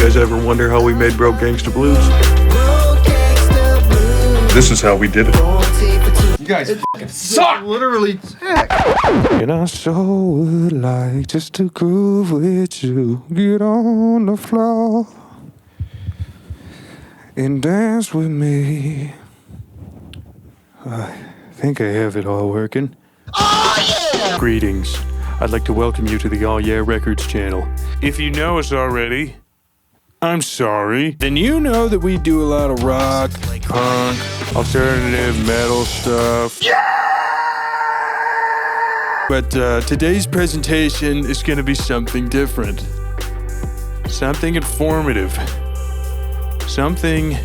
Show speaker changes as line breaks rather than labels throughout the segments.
guys ever wonder how we made Broke Gangsta Blues? This is how we did it.
You guys fucking suck!
Literally sick.
And I so would like just to groove with you. Get on the floor and dance with me. I think I have it all working. Oh, yeah! Greetings. I'd like to welcome you to the All Yeah Records channel. If you know us already, I'm sorry. Then you know that we do a lot of rock, punk, alternative metal stuff. Yeah! But today's presentation is going to be something different. Something informative. Something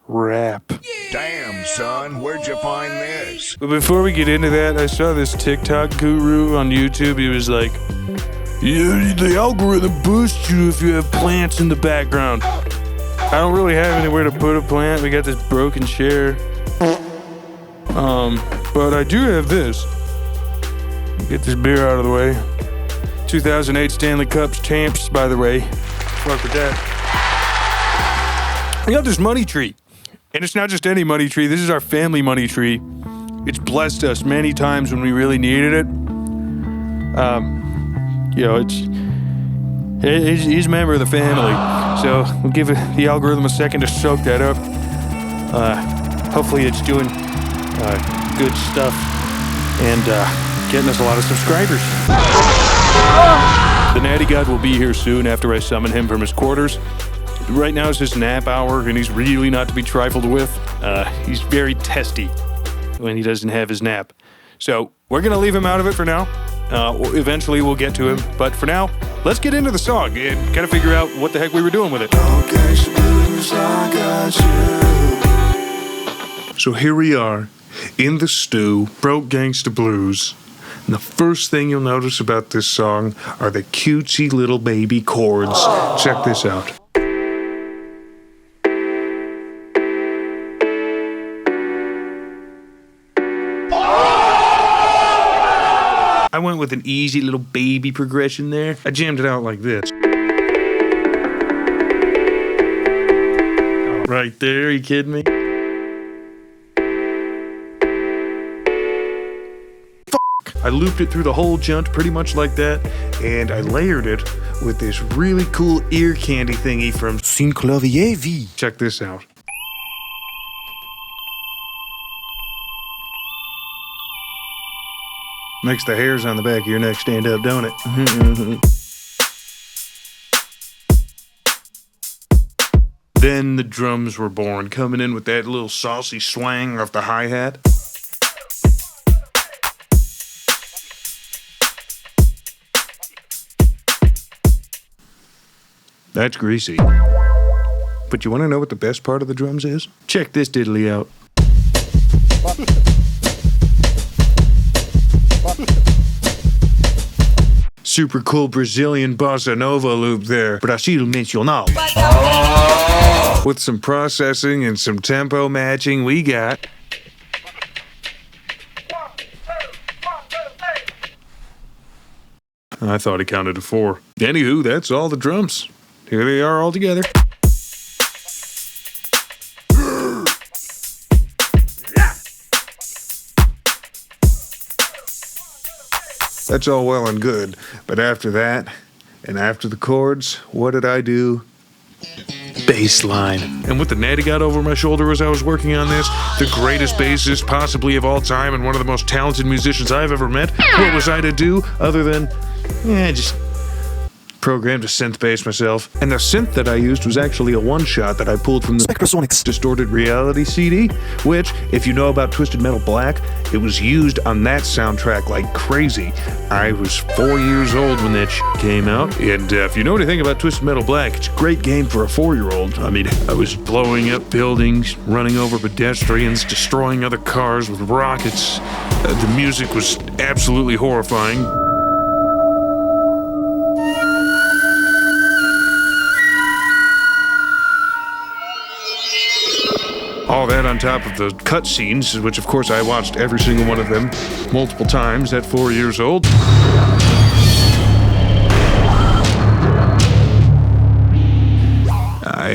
rap.
Damn, son, where'd you find this?
But before we get into that, I saw this TikTok guru on YouTube. He was like, yeah, the algorithm boosts you if you have plants in the background. I don't really have anywhere to put a plant. We got this broken chair. But I do have this. Get this beer out of the way. 2008 Stanley Cups champs, by the way. Fuck with that. We got this money tree. And it's not just any money tree. This is our family money tree. It's blessed us many times when we really needed it. You know, he's a member of the family. So we'll give the algorithm a second to soak that up. Hopefully it's doing good stuff and getting us a lot of subscribers. The Natty God will be here soon after I summon him from his quarters. Right now is his nap hour, and he's really not to be trifled with. He's very testy when he doesn't have his nap. So we're going to leave him out of it for now. Eventually we'll get to him. But for now, let's get into the song and kind of figure out what the heck we were doing with it. So here we are in the stew, Broke Gangsta Blues. And the first thing you'll notice about this song are the cutesy little baby chords. Check this out. I went with an easy little baby progression there. I jammed it out like this. Right there, you kidding me? I looped it through the whole junt pretty much like that, and I layered it with this really cool ear candy thingy from Synclavier V. Check this out. Makes the hairs on the back of your neck stand up, don't it? Then the drums were born, coming in with that little saucy swang off the hi-hat. That's greasy. But you want to know what the best part of the drums is? Check this diddly out. Super cool Brazilian bossa nova loop there. Brasil mencional. With some processing and some tempo matching, we got... I thought he counted to 4. Anywho, that's all the drums. Here they are all together. That's all well and good, but after that, and after the chords, what did I do? Bass line. And with the Natty God over my shoulder as I was working on this, the greatest bassist possibly of all time and one of the most talented musicians I've ever met, what was I to do other than, just programmed a synth bass myself. And the synth that I used was actually a one-shot that I pulled from the Spectrasonics Distorted Reality CD, which, if you know about Twisted Metal Black, it was used on that soundtrack like crazy. I was 4 years old when that came out, and if you know anything about Twisted Metal Black, it's a great game for a 4-year-old. I mean, I was blowing up buildings, running over pedestrians, destroying other cars with rockets. The music was absolutely horrifying. All that on top of the cutscenes, which of course I watched every single one of them multiple times at 4 years old.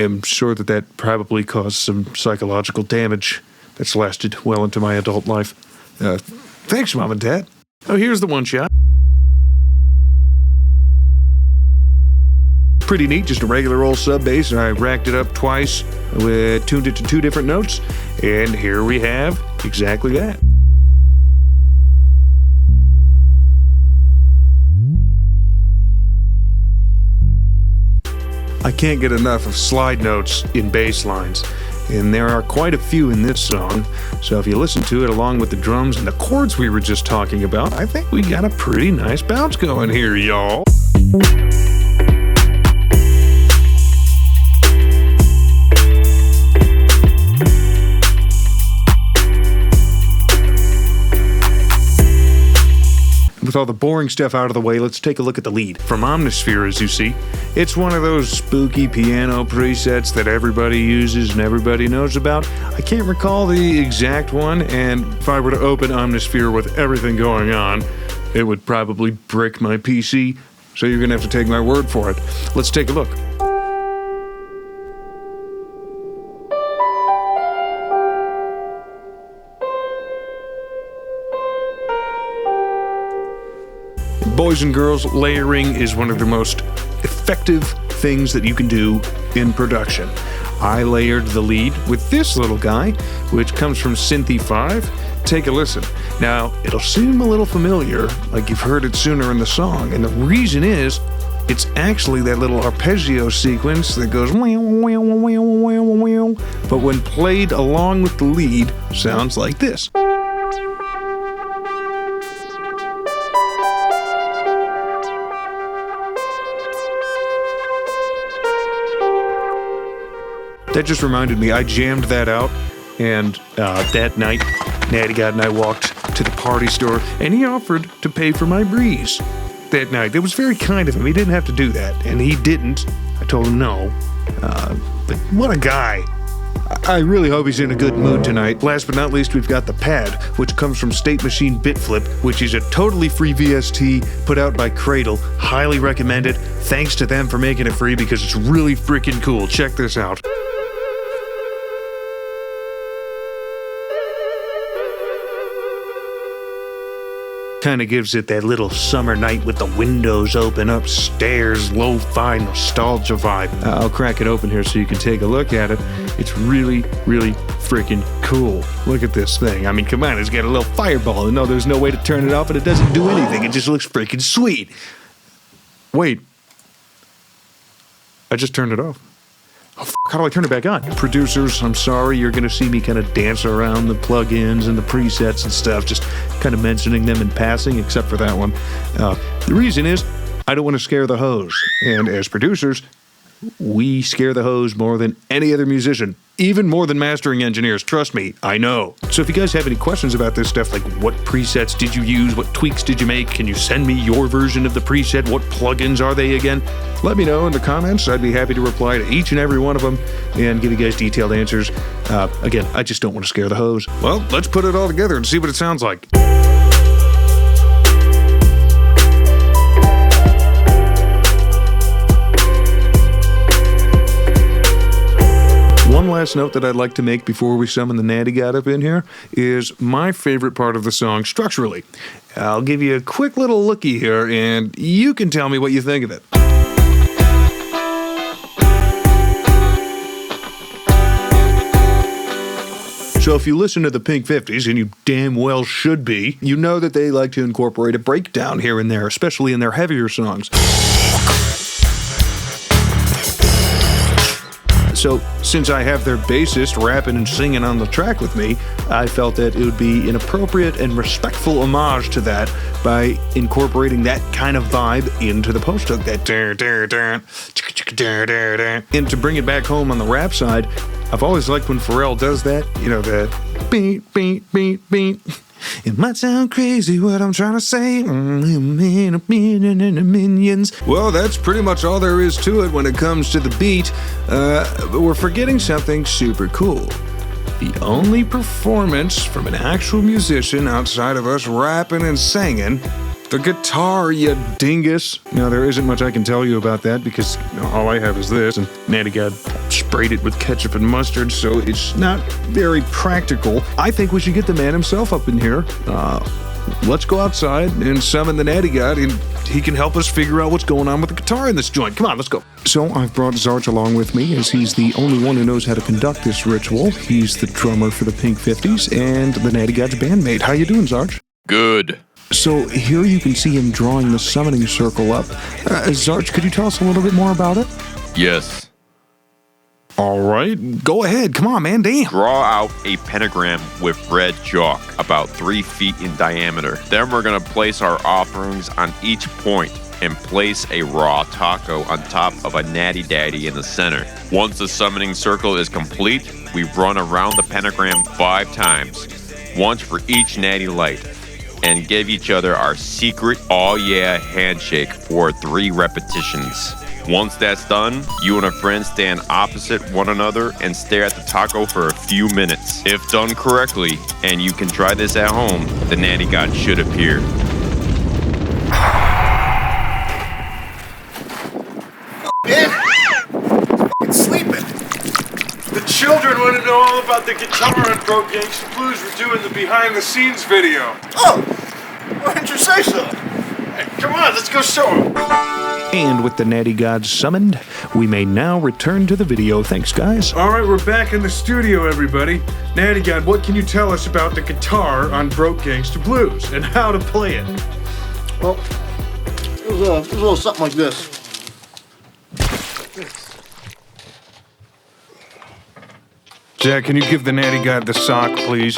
am sure that probably caused some psychological damage that's lasted well into my adult life. Thanks, Mom and Dad. Oh, here's the one shot. Pretty neat, just a regular old sub bass, and I racked it up twice, tuned it to 2 different notes, and here we have exactly that. I can't get enough of slide notes in bass lines, and there are quite a few in this song, so if you listen to it along with the drums and the chords we were just talking about, I think we got a pretty nice bounce going here, y'all. With all the boring stuff out of the way, let's take a look at the lead. From Omnisphere, as you see, it's one of those spooky piano presets that everybody uses and everybody knows about. I can't recall the exact one, and if I were to open Omnisphere with everything going on, it would probably brick my PC, so you're gonna have to take my word for it. Let's take a look. Boys and girls, layering is one of the most effective things that you can do in production. I layered the lead with this little guy, which comes from Synthi V. Take a listen. Now, it'll seem a little familiar, like you've heard it sooner in the song, and the reason is, it's actually that little arpeggio sequence that goes but when played along with the lead, sounds like this. That just reminded me, I jammed that out, and that night, Natty God and I walked to the party store, and he offered to pay for my breeze that night. It was very kind of him. He didn't have to do that, and he didn't. I told him no. But what a guy. I really hope he's in a good mood tonight. Last but not least, we've got the pad, which comes from State Machine BitFlip, which is a totally free VST put out by Cradle. Highly recommend it. Thanks to them for making it free because it's really freaking cool. Check this out. Kind of gives it that little summer night with the windows open upstairs, lo-fi nostalgia vibe. I'll crack it open here so you can take a look at it. It's really, really freaking cool. Look at this thing. I mean, come on, it's got a little fireball. And no, there's no way to turn it off, and it doesn't do anything. It just looks freaking sweet. Wait. I just turned it off. Oh, how do I turn it back on? Producers, I'm sorry, you're going to see me kind of dance around the plugins and the presets and stuff, just kind of mentioning them in passing, except for that one. The reason is, I don't want to scare the hoes. And as producers, we scare the hoes more than any other musician, even more than mastering engineers. Trust me, I know. So if you guys have any questions about this stuff, like what presets did you use, what tweaks did you make, can you send me your version of the preset, what plugins are they again, let me know in the comments. I'd be happy to reply to each and every one of them and give you guys detailed answers. Again, I just don't want to scare the hoes. Well, let's put it all together and see what it sounds like. One last note that I'd like to make before we summon the Natty God up in here is my favorite part of the song structurally. I'll give you a quick little looky here, and you can tell me what you think of it. So if you listen to the Pink 50s, and you damn well should be, you know that they like to incorporate a breakdown here and there, especially in their heavier songs. So, since I have their bassist rapping and singing on the track with me, I felt that it would be an appropriate and respectful homage to that by incorporating that kind of vibe into the post hook, that and to bring it back home on the rap side, I've always liked when Pharrell does that, you know, the beat, beat, beat, beat. It might sound crazy what I'm trying to say. Minions. Well, that's pretty much all there is to it when it comes to the beat. But we're forgetting something super cool. The only performance from an actual musician outside of us rapping and singing. The guitar, you dingus. Now, there isn't much I can tell you about that because all I have is this, and Natty God sprayed it with ketchup and mustard, so it's not very practical. I think we should get the man himself up in here. Let's go outside and summon the Natty God, and he can help us figure out what's going on with the guitar in this joint. Come on, let's go. So I've brought Zarch along with me, as he's the only one who knows how to conduct this ritual. He's the drummer for the Pink 50s and the Natty God's bandmate. How you doing, Zarch?
Good.
So here you can see him drawing the summoning circle up. Zarch, could you tell us a little bit more about it?
Yes.
All right, go ahead. Come on, man, damn.
Draw out a pentagram with red chalk, about 3 feet in diameter. Then we're going to place our offerings on each point and place a raw taco on top of a natty daddy in the center. Once the summoning circle is complete, we run around the pentagram 5 times, once for each natty light, and give each other our secret "oh yeah" handshake for 3 repetitions. Once that's done, you and a friend stand opposite one another and stare at the taco for a few minutes. If done correctly, and you can try this at home, the Natty God should appear.
Fucking sleeping.
The children want to know all about the guitar on Pro Gangsta Blues. We're doing the behind-the-scenes video.
Oh, why didn't you say so?
Hey, come on, let's go show them. And with the Natty God summoned, we may now return to the video. Thanks, guys. All right, we're back in the studio, everybody. Natty God, what can you tell us about the guitar on Broke Gangsta Blues and how to play it?
Well, it was a little something like this.
Jack, can you give the Natty God the sock, please?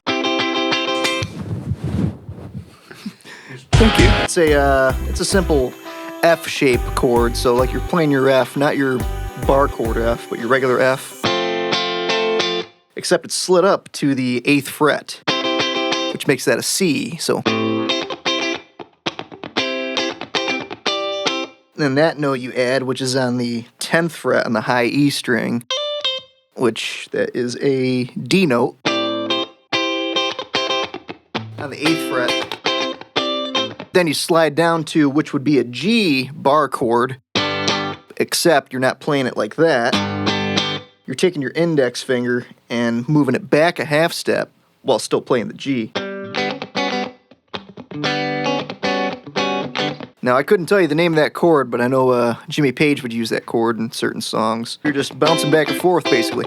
Thank you.
It's a simple F-shape chord, so like you're playing your F, not your bar chord F, but your regular F. Except it's slid up to the 8th fret, which makes that a C, so. Then that note you add, which is on the 10th fret on the high E string, which that is a D note. On the 8th fret. Then you slide down to which would be a G bar chord, except you're not playing it like that. You're taking your index finger and moving it back a half step while still playing the G. Now, I couldn't tell you the name of that chord, but I know Jimmy Page would use that chord in certain songs. You're just bouncing back and forth, basically.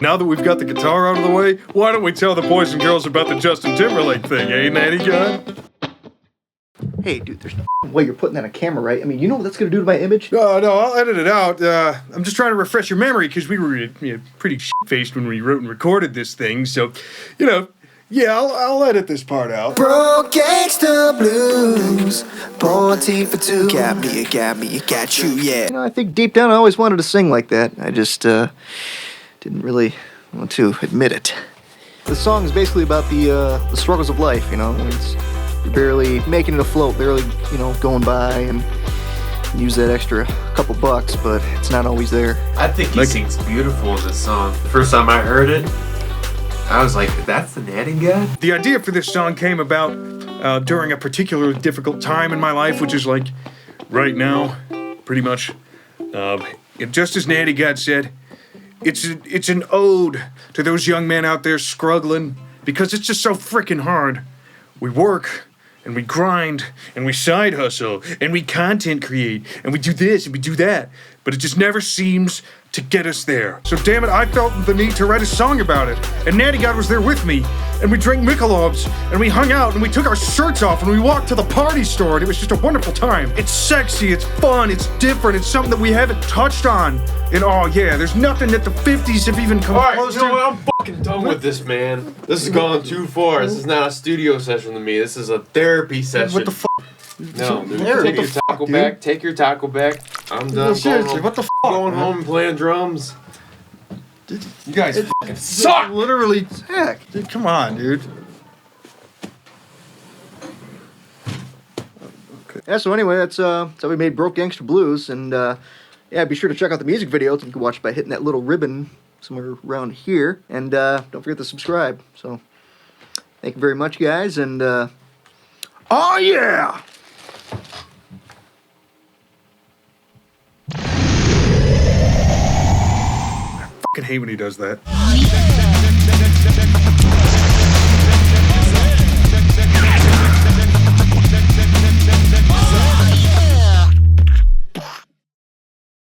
Now that we've got the guitar out of the way, why don't we tell the boys and girls about the Justin Timberlake thing, eh, Natty God?
Hey, dude, there's no way you're putting that on camera, right? I mean, you know what that's going to do to my image?
No, I'll edit it out. I'm just trying to refresh your memory, because we were pretty shit-faced when we wrote and recorded this thing, so, yeah, I'll edit this part out.
Broke Gangsta Blues, born T for 2. You got me, you got you, yeah.
You know, I think deep down I always wanted to sing like that. I just, didn't really want to admit it. The song is basically about the struggles of life, you know. You're barely making it afloat, barely, going by and use that extra couple bucks, but it's not always there.
I think he sings beautiful in this song. The first time I heard it, I was like, that's the Natty God?
The idea for this song came about during a particularly difficult time in my life, which is like right now, pretty much. Just as Natty God said, it's an ode to those young men out there struggling, because it's just so freaking hard. We work, and we grind, and we side hustle, and we content create, and we do this, and we do that, but it just never seems to get us there. So damn it, I felt the need to write a song about it, and Natty God was there with me, and we drank Michelob's, and we hung out, and we took our shirts off, and we walked to the party store, and it was just a wonderful time. It's sexy, it's fun, it's different, it's something that we haven't touched on. And oh yeah, there's nothing that the 50s have even come close to.
You know what? I'm fucking done with this, man. This has gone too far. This is not a studio session to me. This is a therapy session.
What the fuck?
No, dude. Take your taco back. Take your taco back. I'm done.
Seriously, what the fuck?
Going home and playing drums. You guys fucking suck!
Literally, heck. Dude, come on, dude.
Okay. Yeah, so anyway, that's how we made Broke Gangsta Blues, and yeah, be sure to check out the music video. You can watch it by hitting that little ribbon somewhere around here, and don't forget to subscribe. So, thank you very much, guys, and oh yeah!
fucking hate when he does that.